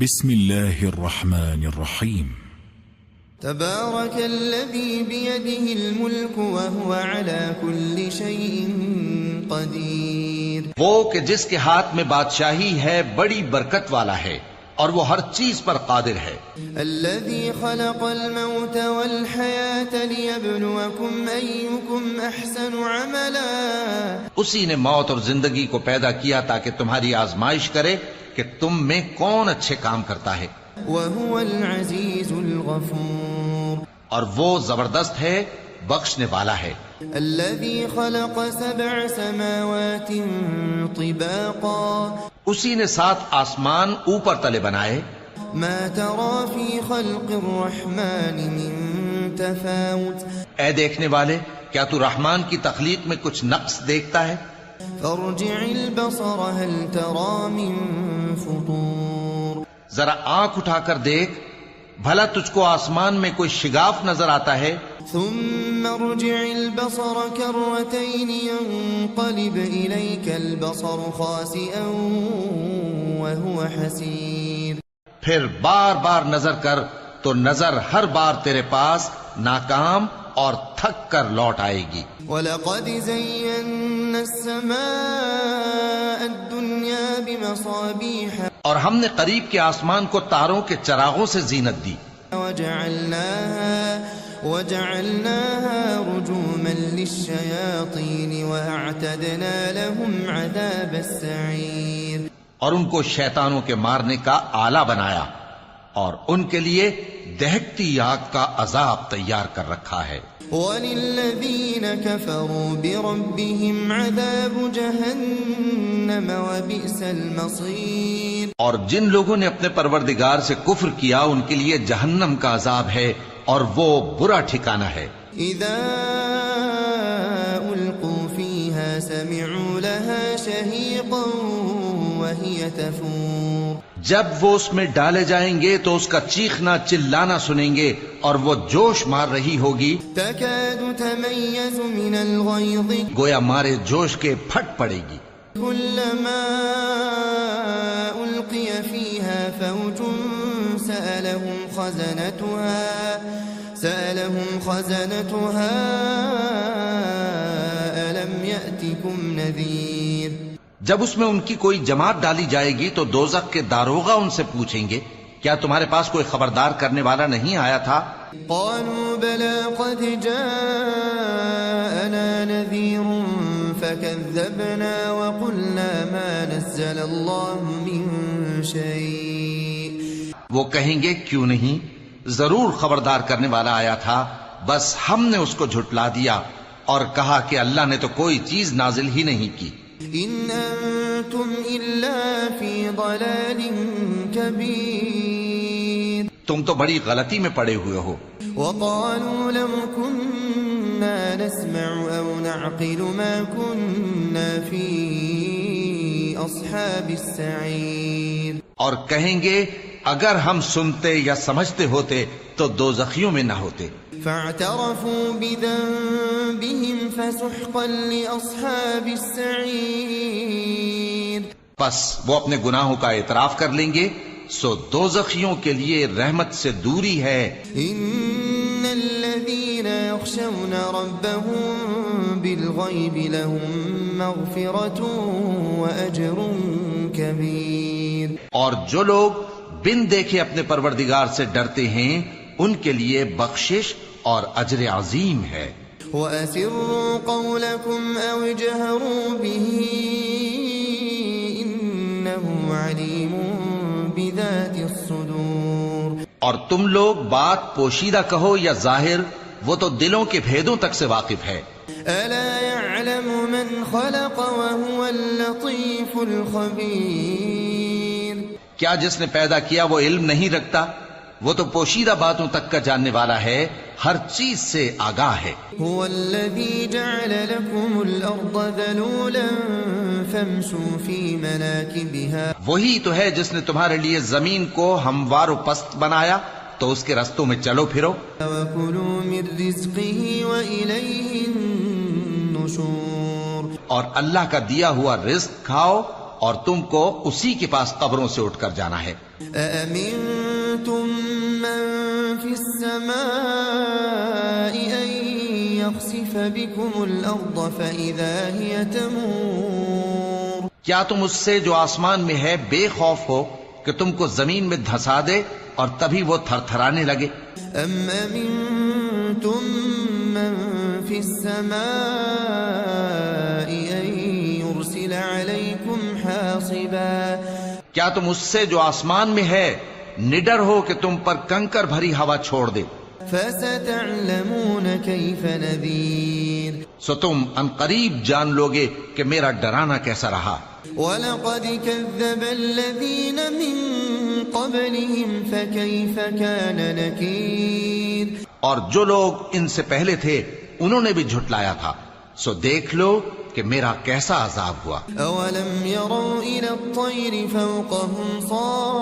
بسم الله الرحمن الرحيم تبارك الذي بيده الملك وهو على كل شيء قدير. وہ کہ جس کے ہاتھ میں بادشاہی ہے بڑی برکت والا ہے اور وہ ہر چیز پر قادر ہے. الذي خلق الموت والحياة ليبلوكم أيكم أحسن عملا. اسی نے موت اور زندگی کو پیدا کیا تاکہ تمہاری آزمائش کرے کہ تم میں کون اچھے کام کرتا ہے. وهو العزيز الغفور. اور وہ زبردست ہے بخشنے والا ہے. الذي خلق 7 سماوات طباقا. اسی نے 7 آسمان اوپر تلے بنائے. ما ترى في خلق الرحمن من تفاوت. اے دیکھنے والے، کیا تو رحمان کی تخلیق میں کچھ نقص دیکھتا ہے؟ فارجع البصر هل ترى من فطور. ذرا آنکھ اٹھا کر دیکھ، بھلا تجھ کو آسمان میں کوئی شگاف نظر آتا ہے؟ ثم ارجع البصر كرتين ينقلب إليك البصر خاسئا وهو حسير. پھر بار بار نظر کر تو نظر ہر بار تیرے پاس ناکام اور تھک کر لوٹ آئے گی. وَلَقَدْ زَيَّنَّا السَّمَاءَ الدُّنْيَا بِمَصَابِيحَ. اور ہم نے قریب کے آسمان کو تاروں کے چراغوں سے زینت دی. وَجَعَلْنَاهَا رُجُومًا لِلشَّيَاطِينِ وَأَعْتَدْنَا لَهُمْ عَذَابَ السَّعِيرِ. اور ان کو شیطانوں کے مارنے کا آلہ بنایا اور ان کے لیے دہکتی آگ کا عذاب تیار کر رکھا ہے. وَلِلَّذِينَ كَفَرُوا بِرَبِّهِمْ عَذَابُ جَهَنَّمَ وَبِئْسَ الْمَصِيرُ. اور جن لوگوں نے اپنے پروردگار سے کفر کیا ان کے لیے جہنم کا عذاب ہے اور وہ برا ٹھکانہ ہے. اذا القوا فيها سمعوا لها شهيقا وهي تفور. جب وہ اس میں ڈالے جائیں گے تو اس کا چیخنا چلانا سنیں گے اور وہ جوش مار رہی ہوگی. تكاد تميز من الغيظ. گویا مارے جوش کے پھٹ پڑے گی. كلما ألقي فيها فوج سألهم خزنتها ألم يأتكم نذير. جب اس میں ان کی کوئی جماعت ڈالی جائے گی تو دوزخ کے داروغہ ان سے پوچھیں گے کیا تمہارے پاس کوئی خبردار کرنے والا نہیں آیا تھا؟ قالوا بلى قد جاءنا نذير فكذبنا وقلنا ما نزل الله من شيء. وہ کہیں گے کیوں نہیں، ضرور خبردار کرنے والا آیا تھا، بس ہم نے اس کو جھٹلا دیا اور کہا کہ اللہ نے تو کوئی چیز نازل ہی نہیں کی. ان انتم الا فی ضلال کبیر. تم تو بڑی غلطی میں پڑے ہوئے ہو. وقالوا لو كنا نسمع او نعقل ما كنا في اصحاب السعیر. اور کہیں گے اگر ہم سنتے یا سمجھتے ہوتے تو دوزخیوں میں نہ ہوتے. فاعترفوا بذنبهم فسحقا لاصحاب السعیر. پس وہ اپنے گناہوں کا اعتراف کر لیں گے سو دوزخیوں کے لیے رحمت سے دوری ہے. ان الذين يخشون ربهم بالغيب لهم مغفرة واجر كبير. اور جو لوگ بن دیکھے اپنے پروردگار سے ڈرتے ہیں ان کے لیے بخشش اور اجر عظیم ہے. وَأَسِرُّوا قَوْلَكُمْ أَوْ اجْهَرُوا بِهِ إِنَّهُ عَلِيمٌ بِذَاتِ الصُّدُورِ. اور تم لوگ بات پوشیدہ کہو یا ظاہر، وہ تو دلوں کے بھیدوں تک سے واقف ہے. أَلَا يَعْلَمُ مَنْ خَلَقَ وَهُوَ اللَّطِيفُ الْخَبِيرُ. کیا جس نے پیدا کیا وہ علم نہیں رکھتا؟ وہ تو پوشیدہ باتوں تک کا جاننے والا ہے، ہر چیز سے آگاہ ہے. هو الذي جعل لكم الأرض ذلولا فامشوا في مناكبها. وہی تو ہے جس نے تمہارے لیے زمین کو ہموار و پست بنایا تو اس کے رستوں میں چلو پھرو. وَكُلُوا مِن رِزْقِهِ وَإِلَيْهِ النُّشُورُ. اور اللہ کا دیا ہوا رزق کھاؤ اور تم کو اسی کے پاس قبروں سے اٹھ کر جانا ہے۔ أأمنتم من في السماء أن يخسف بكم الأرض فإذا هي تمور؟ کیا تم اس سے جو آسمان میں ہے بے خوف ہو کہ تم کو زمین میں دھسا دے اور تبھی وہ تھر تھرانے لگے؟ أم أمنتم من في السماء أن يرسل عليكم حاصبا؟ کیا تم اس سے جو آسمان میں ہے نڈر ہو کہ تم پر کنکر بھری ہوا چھوڑ دے؟ فستعلمون كيف نذير، سو تم ان قریب جان لوگے کہ میرا ڈرانا کیسا رہا۔ وَلَقَدْ كَذَّبَ الَّذِينَ مِن قَبْلِهِمْ فَكَيْفَ كَانَ نَكِيرٌ، اور جو لوگ ان سے پہلے تھے انہوں نے بھی جھٹلایا تھا، سو دیکھ لو کہ میرا کیسا عذاب ہوا۔ أَوَلَمْ يَرَوْا إِلَى الطَّيْرِ فَوْقَهُمْ صَافَّاتٍ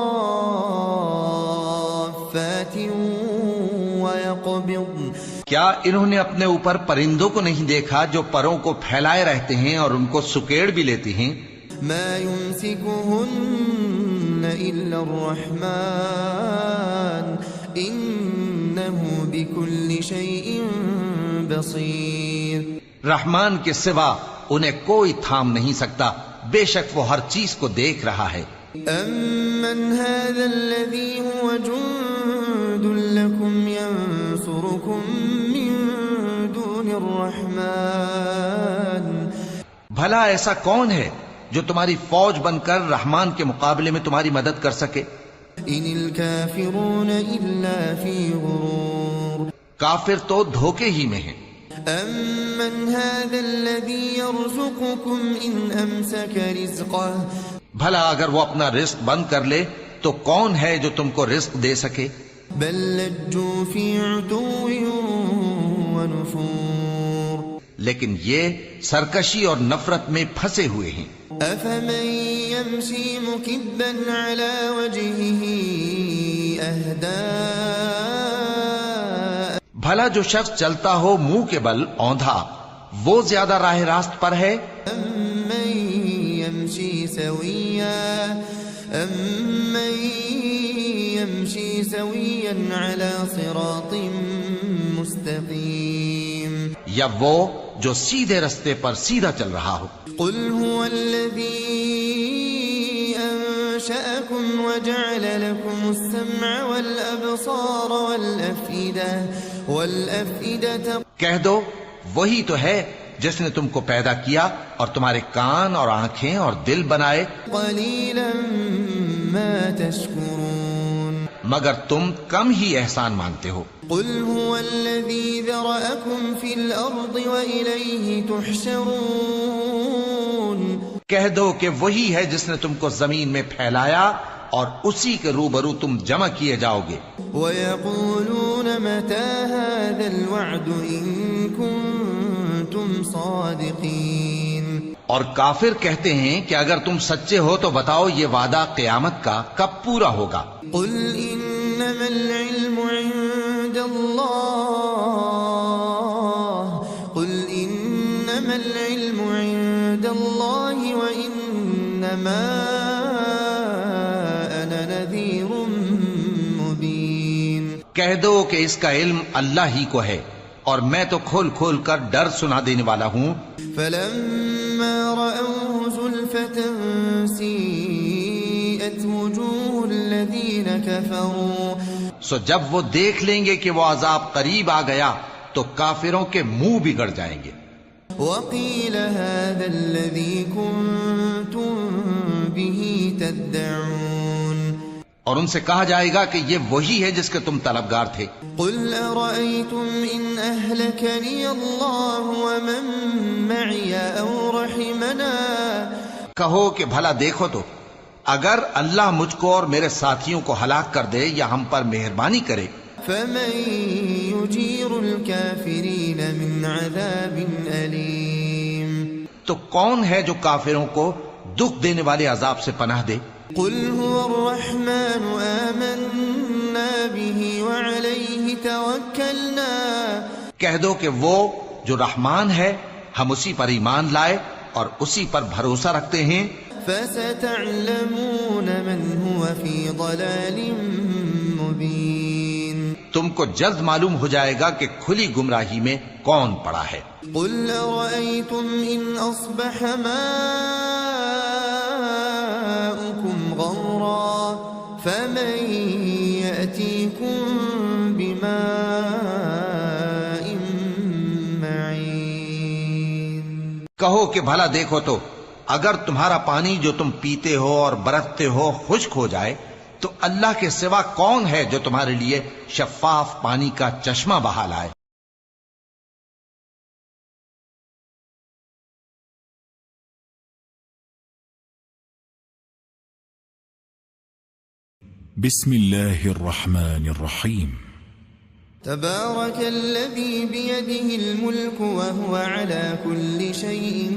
وَيَقْبِضْنَ، کیا انہوں نے اپنے اوپر پرندوں کو نہیں دیکھا جو پروں کو پھیلائے رہتے ہیں اور ان کو سکیڑ بھی لیتی ہیں؟ مَا يُمْسِكُهُنَّ إِلَّا الرَّحْمَنُ إِنَّهُ بِكُلِّ شَيْءٍ بَصِيرٌ، رحمان کے سوا انہیں کوئی تھام نہیں سکتا، بے شک وہ ہر چیز کو دیکھ رہا ہے۔ أَمَّنْ هَذَا الَّذِي هُوَ جُندٌ لَكُمْ يَنصُرُكُم مِّن دُونِ الرَّحْمَنِ، بھلا ایسا کون ہے جو تمہاری فوج بن کر رحمان کے مقابلے میں تمہاری مدد کر سکے؟ إِنِ الْكَافِرُونَ إِلَّا فِي غُرُورٍ، کافر تو دھوکے ہی میں ہیں۔ أَمَّنْ هَذَا الَّذِي يَرْزُقُكُمْ إِنْ أَمْسَكَ رِزْقَهُ، بھلا اگر وہ اپنا رزق بند کر لے تو کون ہے جو تم کو رزق دے سکے؟ بل لجوا في عتو ونفور، لیکن یہ سرکشی اور نفرت میں پھنسے ہوئے ہیں۔ أفمن يمشي مكبا على وجهه أهدى، بھلا جو شخص چلتا ہو منہ کے بل اوندھا وہ زیادہ راہ راست پر ہے؟ أمن يمشي سويا على صراط مستقيم، یا وہ جو سیدھے رستے پر سیدھا چل رہا ہو؟ قل هو الذي أنشأكم وجعل لكم السمع والأبصار والأفئدة، کہہ دو وہی تو ہے جس نے تم کو پیدا کیا اور تمہارے کان اور آنکھیں اور دل بنائے، قليلا ما تشكرون، مگر تم کم ہی احسان مانتے ہو۔ قل هو الذي ذرأكم في الأرض وإليه تحشرون، کہہ دو کہ وہی ہے جس نے تم کو زمین میں پھیلایا اور اسی کے روبرو تم جمع کیے جاؤ گے۔ ويقولون متى هذا الوعد إن كنتم صادقين، اور کافر کہتے ہیں کہ اگر تم سچے ہو تو بتاؤ یہ وعدہ قیامت کا کب پورا ہوگا؟ قل إنما العلم عند الله، قل إنما العلم عند الله وإنما أنا نذير مبين، کہہ دو کہ اس کا علم اللہ ہی کو ہے اور میں تو کھول کھول کر ڈر سنا دینے والا ہوں۔ فلما رأوه زلفة سيئت وجوه الذين كفروا، سو جب وہ دیکھ لیں گے کہ وہ عذاب قریب آ گیا تو کافروں کے منہ بگڑ جائیں گے۔ وقيل هذا الذي كنتم به تدعون، اور ان سے کہا جائے گا کہ یہ وہی ہے جس کے تم طلبگار تھے۔ قل أرأيتم إن أهلكني الله ومن معي أو رحمنا، کہو کہ بھلا دیکھو تو اگر اللہ مجھ کو اور میرے ساتھیوں کو ہلاک کر دے یا ہم پر مہربانی کرے، فمن يجير الكافرين من عذاب أليم، تو کون ہے جو کافروں کو دکھ دینے والے عذاب سے پناہ دے؟ قل هو الرحمن آمنا به وعليه توكلنا، کہہ دو کہ وہ جو رحمان ہے ہم اسی پر ایمان لائے اور اسی پر بھروسہ رکھتے ہیں۔ فستعلمون من هو في ضلال مبين تم کو جلد معلوم ہو جائے گا کہ کھلی گمراہی میں کون پڑا ہے۔ قل أرأيتم إن أصبح ماؤكم غورا فمن يأتيكم بماء معين۔ کہو کہ بھلا دیکھو تو اگر تمہارا پانی جو تم پیتے ہو اور برتتے ہو خشک ہو جائے تو اللہ کے سوا کون ہے جو تمہارے لیے شفاف پانی کا چشمہ بہا لائے؟ بسم الله الرحمن الرحيم تبارك الذي بيده الملك وهو على كل شيء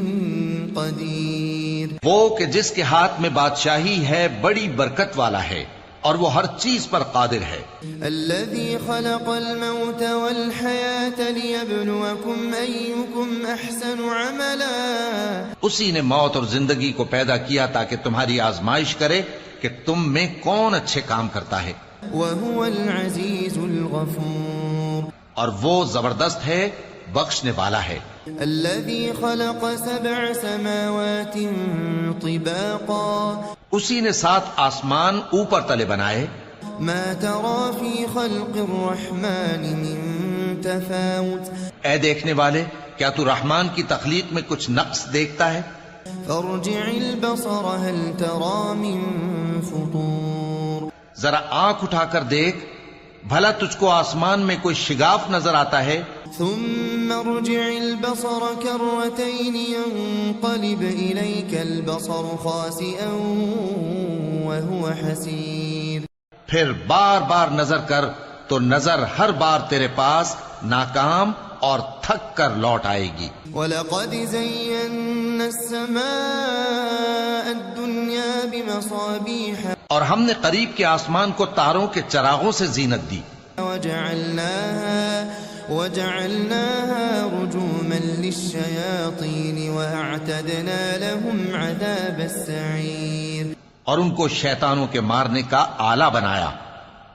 قدير۔ وہ کہ جس کے ہاتھ میں بادشاہی ہے بڑی برکت والا ہے اور وہ ہر چیز پر قادر ہے۔ الذي خلق الموت والحياة ليبلوكم أيكم أحسن عملا۔ اسی نے موت اور زندگی کو پیدا کیا تاکہ تمہاری آزمائش کرے کہ تم میں کون اچھے کام کرتا ہے۔ وهو العزيز الغفور۔ اور وہ زبردست ہے بخشنے والا ہے۔ الذي خلق 7 سماوات طباقا۔ اسی نے 7 آسمان اوپر تلے بنائے۔ ما ترى في خلق الرحمن من تفاوت۔ اے دیکھنے والے کیا تو رحمان کی تخلیق میں کچھ نقص دیکھتا ہے؟ فارجع البصر هل ترى من فطور۔ ذرا آنکھ اٹھا کر دیکھ بھلا تجھ کو آسمان میں کوئی شگاف نظر آتا ہے؟ ثم ارجع البصر كرتين ينقلب إليك البصر خاسئا وهو حسير۔ پھر بار بار نظر کر تو نظر ہر بار تیرے پاس ناکام اور تھک کر لوٹ آئے گی۔ وَلَقَدْ زَيَّنَّا السَّمَاءَ الدُّنْيَا بِمَصَابِيحَ۔ اور ہم نے قریب کے آسمان کو تاروں کے چراغوں سے زینت دی۔ وَجَعَلْنَاهَا رُجُومًا لِلشَّيَاطِينِ وَأَعْتَدْنَا لَهُمْ عَذَابَ السَّعِيرِ۔ اور ان کو شیطانوں کے مارنے کا آلہ بنایا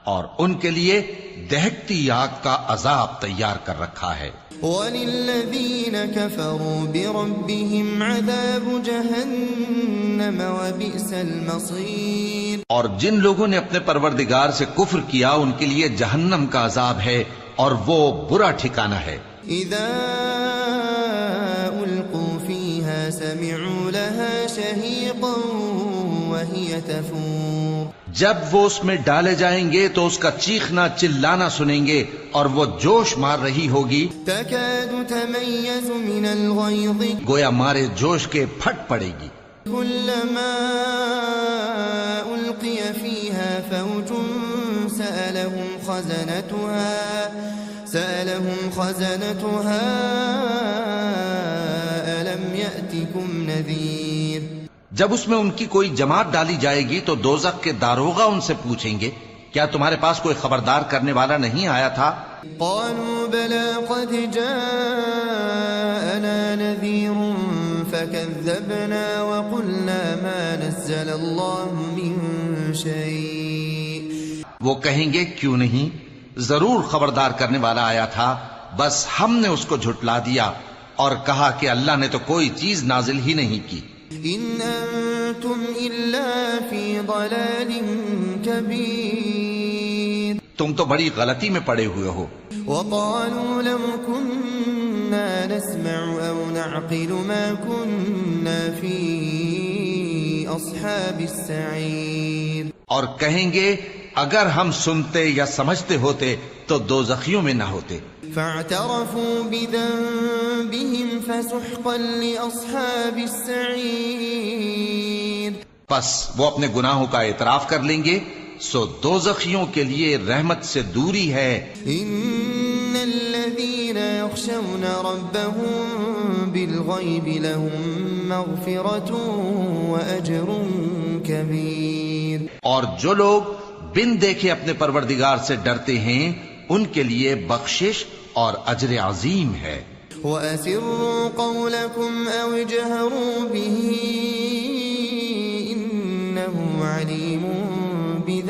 اور ان کے لیے دہکتی آگ کا عذاب تیار کر رکھا ہے۔ وَلِلَّذِينَ كَفَرُوا بِرَبِّهِمْ عَذَابُ جَهَنَّمَ وَبِئْسَ الْمَصِيرُ۔ اور جن لوگوں نے اپنے پروردگار سے کفر کیا ان کے لیے جہنم کا عذاب ہے اور وہ برا ٹھکانہ ہے۔ إِذَا أُلْقُوا فِيهَا سَمِعُوا لَهَا شَهِيقًا وَهِيَ تَفُورُ۔ جب وہ اس میں ڈالے جائیں گے تو اس کا چیخنا چلانا سنیں گے اور وہ جوش مار رہی ہوگی۔ تَكَادُ تَمَيَّزُ مِنَ الْغَيْظِ۔ گویا مارے جوش کے پھٹ پڑے گی۔ كُلَّمَا أُلْقِيَ فِيهَا فَوْجٌ سَأَلَهُمْ خَزَنَتُهَا أَلَمْ يَأْتِكُمْ نَذِيرٌ۔ جب اس میں ان کی کوئی جماعت ڈالی جائے گی تو دوزخ کے داروغہ ان سے پوچھیں گے کیا تمہارے پاس کوئی خبردار کرنے والا نہیں آیا تھا؟ قالوا بلى قد جاءنا نذير فكذبنا وقلنا ما نزل الله من شيء۔ وہ کہیں گے کیوں نہیں، ضرور خبردار کرنے والا آیا تھا، بس ہم نے اس کو جھٹلا دیا اور کہا کہ اللہ نے تو کوئی چیز نازل ہی نہیں کی۔ ان انتم الا فی ضلال کبیر۔ تم تو بڑی غلطی میں پڑے ہوئے ہو۔ وقالوا لو كنا نسمع او نعقل ما كنا في اصحاب السعیر۔ اور کہیں گے اگر ہم سنتے یا سمجھتے ہوتے تو دوزخیوں میں نہ ہوتے۔ فاعترفوا بذنبهم فسحقا لاصحاب السعیر۔ پس وہ اپنے گناہوں کا اعتراف کر لیں گے، سو دوزخیوں کے لیے رحمت سے دوری ہے۔ ان الذين يخشون ربهم بالغيب لهم مغفرة واجر كبير۔ اور جو لوگ بن دیکھے اپنے پروردگار سے ڈرتے ہیں ان کے لیے بخشش اور اجر عظیم ہے۔ وَأَسِرُّوا قَوْلَكُمْ أَوْ اجْهَرُوا بِهِ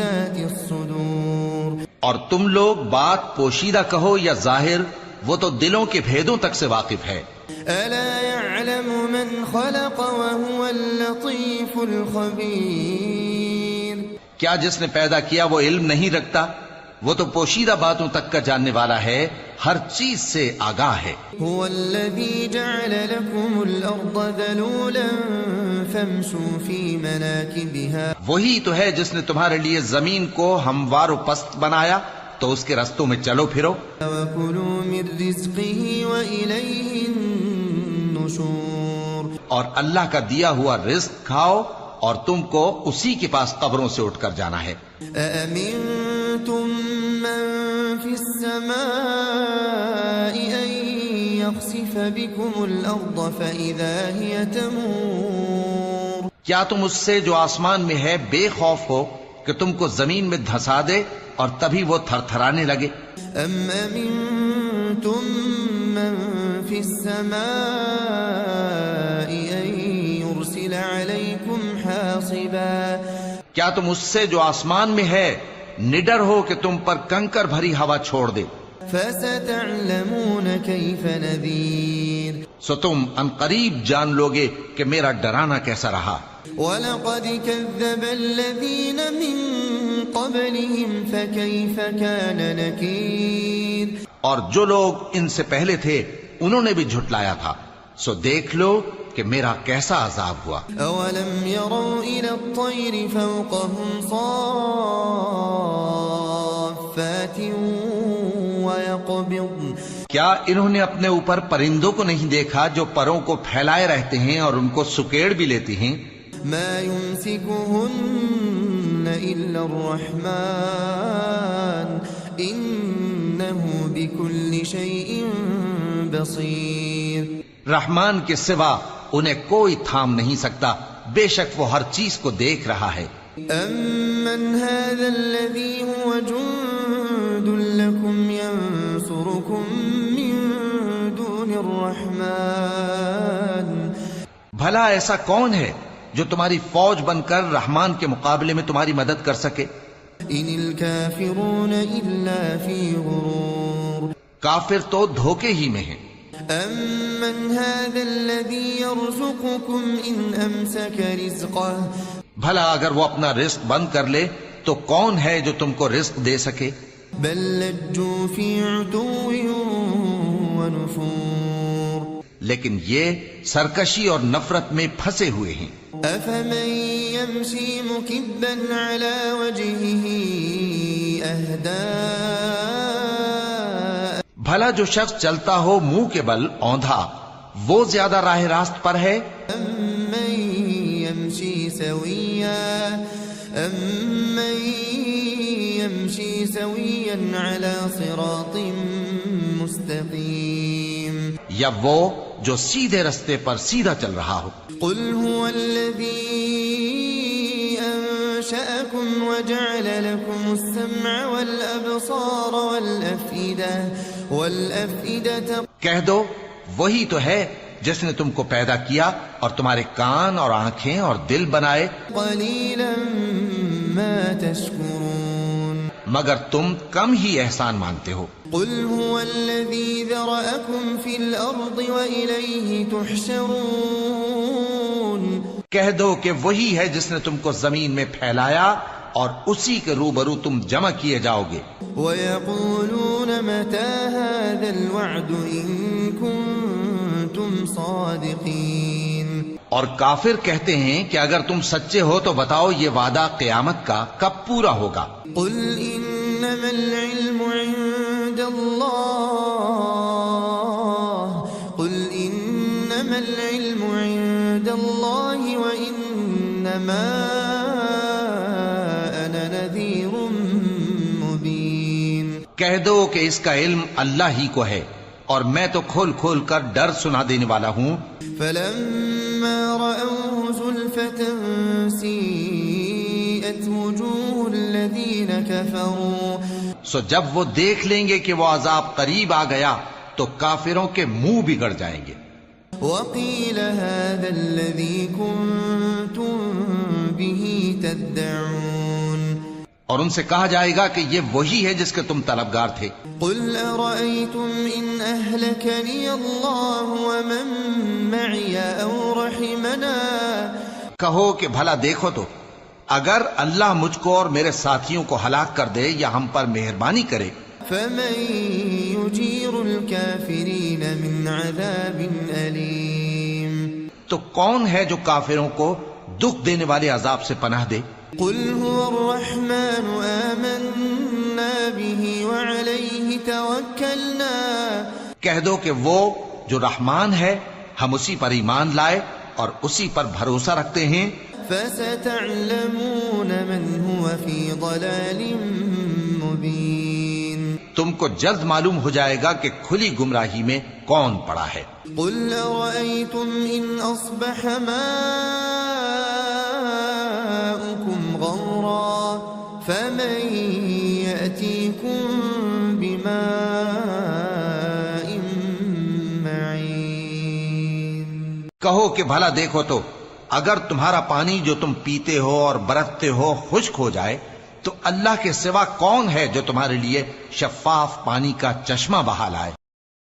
ذات الصدور اور تم لوگ بات پوشیدہ کہو یا ظاہر، وہ تو دلوں کے بھیدوں تک سے واقف ہے۔ ألا يعلم من خلق وهو اللطيف الخبير کیا جس نے پیدا کیا وہ علم نہیں رکھتا؟ وہ تو پوشیدہ باتوں تک کا جاننے والا ہے، ہر چیز سے آگاہ ہے۔ هو الذي جعل لكم الأرض ذلولا فامشوا في مناكبها وہی تو ہے جس نے تمہارے لیے زمین کو ہموار و پست بنایا، تو اس کے رستوں میں چلو پھرو۔ وكلوا من رزقه وإليه النشور اور اللہ کا دیا ہوا رزق کھاؤ، اور تم کو اسی کے پاس قبروں سے اٹھ کر جانا ہے۔ أأمنتم من في السماء أن يخسف بكم الأرض فإذا هي تمور کیا تم اس سے جو آسمان میں ہے بے خوف ہو کہ تم کو زمین میں دھسا دے اور تبھی وہ تھر تھرانے لگے؟ أم أمنتم من في السماء أن يرسل عليكم حاصبا کیا تم اس سے جو آسمان میں ہے نڈر ہو کہ تم پر کنکر بھری ہوا چھوڑ دے؟ فستعلمون كيف نذير سو تم عنقریب جان لوگے کہ میرا ڈرانا کیسا رہا۔ وَلَقَدْ كَذَّبَ الَّذِينَ مِن قَبْلِهِمْ فَكَيْفَ كَانَ نَكِيرٌ اور جو لوگ ان سے پہلے تھے انہوں نے بھی جھٹلایا تھا، سو دیکھ لو کہ میرا کیسا عذاب ہوا۔ أَوَلَمْ يَرَوْا إِلَى الطَّيْرِ فَوْقَهُمْ صَافَّاتٍ وَيَقْبِضْنَ کیا انہوں نے اپنے اوپر پرندوں کو نہیں دیکھا جو پروں کو پھیلائے رہتے ہیں اور ان کو سکیڑ بھی لیتی ہیں؟ مَا يُمْسِكُهُنَّ إِلَّا الرَّحْمَنُ إِنَّهُ بِكُلِّ شَيْءٍ بَصِيرٌ رحمان کے سوا انہیں کوئی تھام نہیں سکتا، بے شک وہ ہر چیز کو دیکھ رہا ہے۔ أَمَّنْ هَذَا الَّذِي هُوَ جُندٌ لَكُمْ يَنصُرُكُم مِّن دُونِ الرَّحْمَنِ بھلا ایسا کون ہے جو تمہاری فوج بن کر رحمان کے مقابلے میں تمہاری مدد کر سکے؟ إِنِ الْكَافِرُونَ إِلَّا فِي غُرُورٍ کافر تو دھوکے ہی میں ہیں۔ أَمَّنْ هَذَا الَّذِي يَرْزُقُكُمْ إِنْ أَمْسَكَ رِزْقَهُ بھلا اگر وہ اپنا رزق بند کر لے تو کون ہے جو تم کو رزق دے سکے؟ بَل لَجُّوا فِي عُتُوٍّ وَنُفُورٍ لیکن یہ سرکشی اور نفرت میں پھنسے ہوئے ہیں۔ أَفَمَن يَمْشِي مُكِبًّا عَلَى وَجْهِهِ أَهْدَىٰ بھلا جو شخص چلتا ہو منہ کے بل اوندھا، وہ زیادہ راہ راست پر ہے؟ أَمَّن يَمْشِي سَوِيًّا عَلَى صِرَاطٍ مُسْتَقِيمٍ یا وہ جو سیدھے رستے پر سیدھا چل رہا ہو؟ قُلْ هُوَ الَّذِي أَنشَأَكُمْ وَجَعَلَ لَكُمُ السَّمْعَ وَالْأَبْصَارَ وَالْأَفْئِدَةَ کہہ دو وہی تو ہے جس نے تم کو پیدا کیا اور تمہارے کان اور آنکھیں اور دل بنائے، قَلِيلًا مَا تَشْكُرُونَ مگر تم کم ہی احسان مانتے ہو۔ قُلْ هُوَ الَّذِي ذَرَأَكُمْ فِي الْأَرْضِ وَإِلَيْهِ تُحْشَرُونَ کہہ دو کہ وہی ہے جس نے تم کو زمین میں پھیلایا اور اسی کے روبرو تم جمع کیے جاؤ گے۔ وَيَقُولُونَ مَتَى هَذَا الْوَعْدُ إِن كُنتُمْ صَادِقِينَ اور کافر کہتے ہیں کہ اگر تم سچے ہو تو بتاؤ یہ وعدہ قیامت کا کب پورا ہوگا؟ قُلْ إِنَّمَا الْعِلْمُ عِندَ اللَّهِ قُلْ إِنَّمَا الْعِلْمُ عِندَ اللَّهِ وَإِنَّمَا أَنَا نَذِيرٌ مُبِينٌ کہہ دو کہ اس کا علم اللہ ہی کو ہے اور میں تو کھول کھول کر ڈر سنا دینے والا ہوں۔ فَلَمَّا رَأَوْهُ زُلْفَةً سِيئَتْ وُجُوهُ الَّذِينَ كَفَرُوا سو جب وہ دیکھ لیں گے کہ وہ عذاب قریب آ گیا تو کافروں کے منہ بگڑ جائیں گے۔ وَقِيلَ هَذَا الَّذِي كُنتُم بِهِ تَدَّعُونَ اور ان سے کہا جائے گا کہ یہ وہی ہے جس کے تم طلبگار تھے۔ قل أرأيتم إن أهلكني الله ومن معي أو رحمنا کہو کہ بھلا دیکھو تو اگر اللہ مجھ کو اور میرے ساتھیوں کو ہلاک کر دے یا ہم پر مہربانی کرے فمن يجير الكافرين من عذاب أليم تو کون ہے جو کافروں کو دکھ دینے والے عذاب سے پناہ دے؟ قل هو الرحمن آمنا به وعليه توكلنا کہہ دو کہ وہ جو رحمان ہے ہم اسی پر ایمان لائے اور اسی پر بھروسہ رکھتے ہیں۔ فستعلمون من هو في ضلال مبين تم کو جلد معلوم ہو جائے گا کہ کھلی گمراہی میں کون پڑا ہے۔ قل أرأيتم إن أصبح ماؤكم غورا فمن يأتيكم بماء معين کہو کہ بھلا دیکھو تو اگر تمہارا پانی جو تم پیتے ہو اور برتتے ہو خشک ہو جائے تو اللہ کے سوا کون ہے جو تمہارے لیے شفاف پانی کا چشمہ بہا لائے؟